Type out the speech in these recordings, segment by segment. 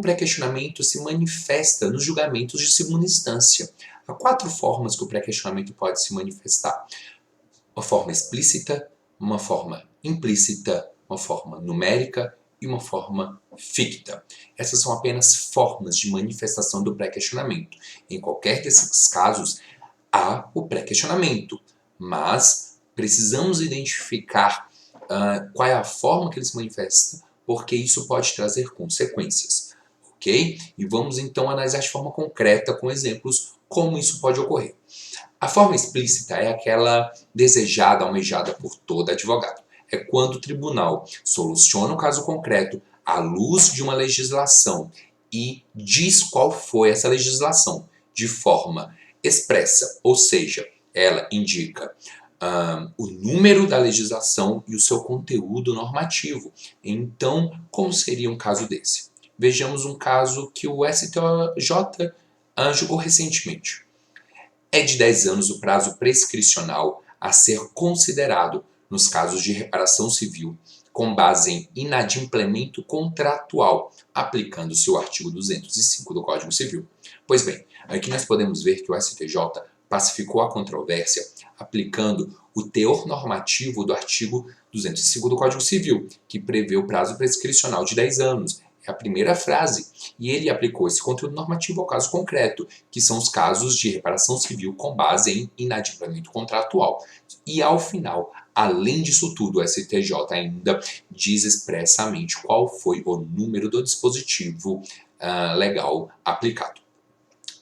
O pré-questionamento se manifesta nos julgamentos de segunda instância. Há 4 formas que o pré-questionamento pode se manifestar: uma forma explícita, uma forma implícita, uma forma numérica e uma forma ficta. Essas são apenas formas de manifestação do pré-questionamento. Em qualquer desses casos, há o pré-questionamento, mas precisamos identificar qual é a forma que ele se manifesta, porque isso pode trazer consequências, ok? E vamos então analisar de forma concreta, com exemplos, como isso pode ocorrer. A forma explícita é aquela desejada, almejada por todo advogado. É quando o tribunal soluciona um caso concreto à luz de uma legislação e diz qual foi essa legislação de forma expressa, ou seja, ela indica o número da legislação e o seu conteúdo normativo. Então, como seria um caso desse? Vejamos um caso que o STJ julgou recentemente. É de 10 anos o prazo prescricional a ser considerado nos casos de reparação civil com base em inadimplemento contratual, aplicando-se o artigo 205 do Código Civil. Pois bem, aqui nós podemos ver que o STJ pacificou a controvérsia aplicando o teor normativo do artigo 205 do Código Civil, que prevê o prazo prescricional de 10 anos. É a primeira frase. E ele aplicou esse conteúdo normativo ao caso concreto, que são os casos de reparação civil com base em inadimplemento contratual. E ao final, além disso tudo, o STJ ainda diz expressamente qual foi o número do dispositivo legal aplicado.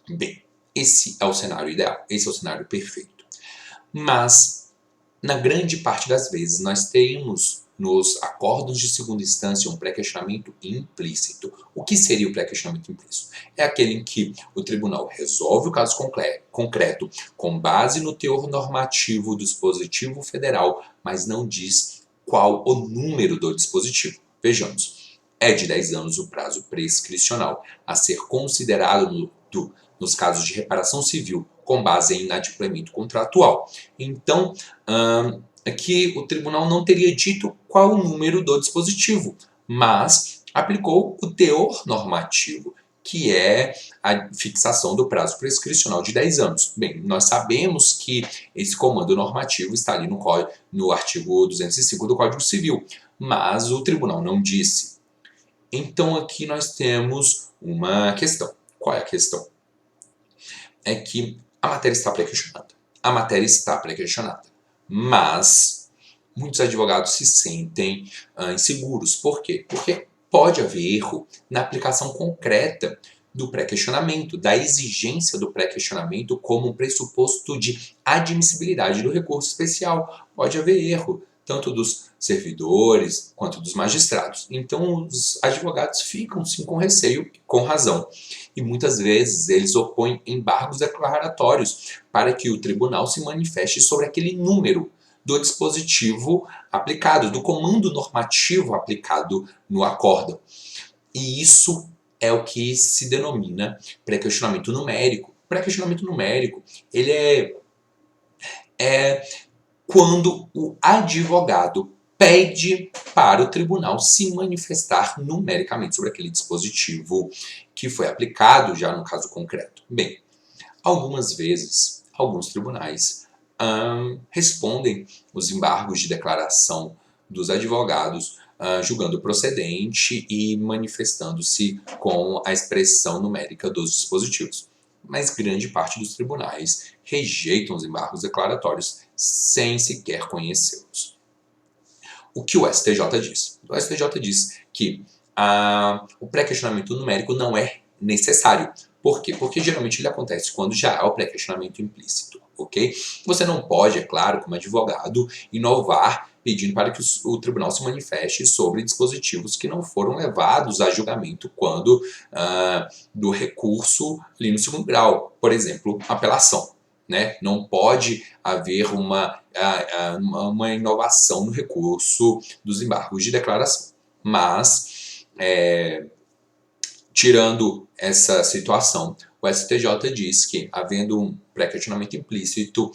Bem, esse é o cenário ideal, esse é o cenário perfeito. Mas, na grande parte das vezes, nós temos nos acordos de segunda instância um pré-questionamento implícito. O que seria o pré-questionamento implícito? É aquele em que o tribunal resolve o caso concreto com base no teor normativo do dispositivo federal, mas não diz qual o número do dispositivo. Vejamos, é de 10 anos o prazo prescricional a ser considerado nos casos de reparação civil com base em inadimplemento contratual. Então, aqui o tribunal não teria dito qual o número do dispositivo, mas aplicou o teor normativo, que é a fixação do prazo prescricional de 10 anos. Bem, nós sabemos que esse comando normativo está ali no artigo 205 do Código Civil, mas o tribunal não disse. Então aqui nós temos uma questão. Qual é a questão? É que a matéria está pré-questionada. A matéria está pré-questionada. Mas muitos advogados se sentem inseguros. Por quê? Porque pode haver erro na aplicação concreta do pré-questionamento, da exigência do pré-questionamento como um pressuposto de admissibilidade do recurso especial. Pode haver erro, tanto dos servidores quanto dos magistrados. Então, os advogados ficam sim com receio, com razão. E muitas vezes eles opõem embargos declaratórios para que o tribunal se manifeste sobre aquele número do dispositivo aplicado, do comando normativo aplicado no acórdão. E isso é o que se denomina pré-questionamento numérico. O pré-questionamento numérico, ele é quando o advogado pede para o tribunal se manifestar numericamente sobre aquele dispositivo que foi aplicado já no caso concreto. Bem, algumas vezes, alguns tribunais respondem os embargos de declaração dos advogados, julgando procedente e manifestando-se com a expressão numérica dos dispositivos. Mas grande parte dos tribunais rejeitam os embargos declaratórios sem sequer conhecê-los. O que o STJ diz? O STJ diz que o pré-questionamento numérico não é necessário. Por quê? Porque geralmente ele acontece quando já há o pré-questionamento implícito, ok? Você não pode, é claro, como advogado, inovar pedindo para que o tribunal se manifeste sobre dispositivos que não foram levados a julgamento quando do recurso ali no segundo grau. Por exemplo, apelação. Né? Não pode haver uma inovação no recurso dos embargos de declaração. Mas, tirando essa situação, o STJ diz que, havendo um pré-questionamento implícito,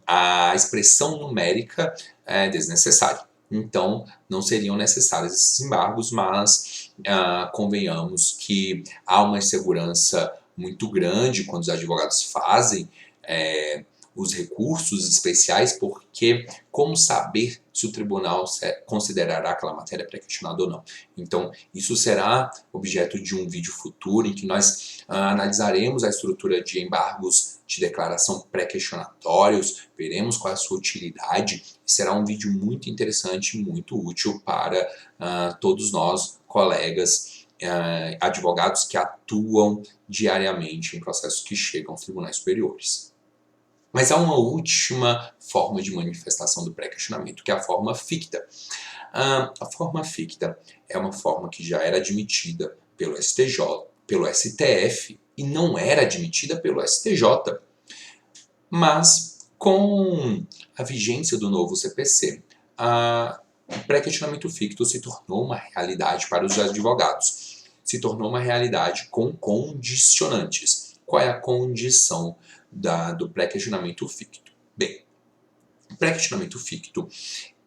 a expressão numérica é desnecessária. Então, não seriam necessários esses embargos, mas convenhamos que há uma insegurança muito grande quando os advogados fazem os recursos especiais, porque como saber se o tribunal considerará aquela matéria pré-questionada ou não? Então, isso será objeto de um vídeo futuro em que nós analisaremos a estrutura de embargos de declaração pré-questionatórios, veremos qual é a sua utilidade, e será um vídeo muito interessante e muito útil para todos nós, colegas, advogados que atuam diariamente em processos que chegam aos tribunais superiores. Mas há uma última forma de manifestação do pré-questionamento, que é a forma ficta. A forma ficta é uma forma que já era admitida pelo STJ, pelo STF, e não era admitida pelo STJ. Mas, com a vigência do novo CPC, o pré-questionamento ficto se tornou uma realidade para os advogados. Se tornou uma realidade com condicionantes. Qual é a condição do pré-questionamento ficto? Bem, o pré-questionamento ficto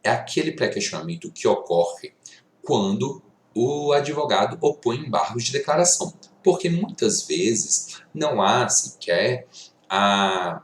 é aquele pré-questionamento que ocorre quando o advogado opõe embargos de declaração. Porque muitas vezes não há sequer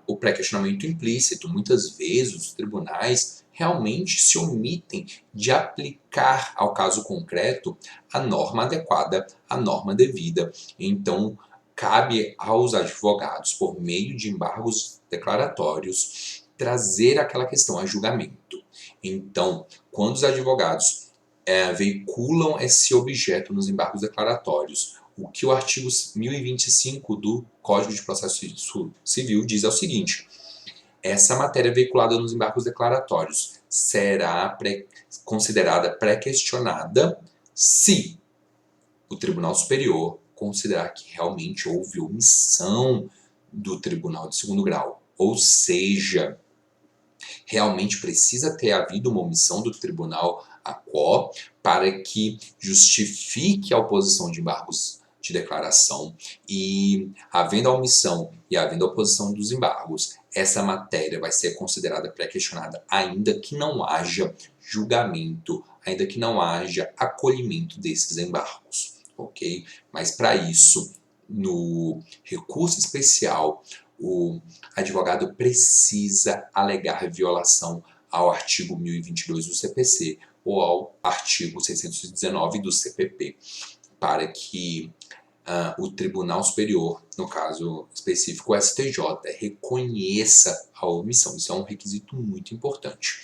o pré-questionamento implícito. Muitas vezes os tribunais realmente se omitem de aplicar ao caso concreto a norma adequada, a norma devida. Então, cabe aos advogados, por meio de embargos declaratórios, trazer aquela questão a julgamento. Então, quando os advogados veiculam esse objeto nos embargos declaratórios, o que o artigo 1025 do Código de Processo Civil diz é o seguinte: essa matéria veiculada nos embargos declaratórios será considerada pré-questionada se o Tribunal Superior considerar que realmente houve omissão do Tribunal de Segundo Grau. Ou seja, realmente precisa ter havido uma omissão do Tribunal ACO para que justifique a oposição de embargos de declaração, e havendo a omissão e havendo a oposição dos embargos, essa matéria vai ser considerada pré-questionada, ainda que não haja julgamento, ainda que não haja acolhimento desses embargos, ok? Mas para isso, no recurso especial, o advogado precisa alegar violação ao artigo 1022 do CPC ou ao artigo 619 do CPP, para que o Tribunal Superior, no caso específico o STJ, reconheça a omissão. Isso é um requisito muito importante.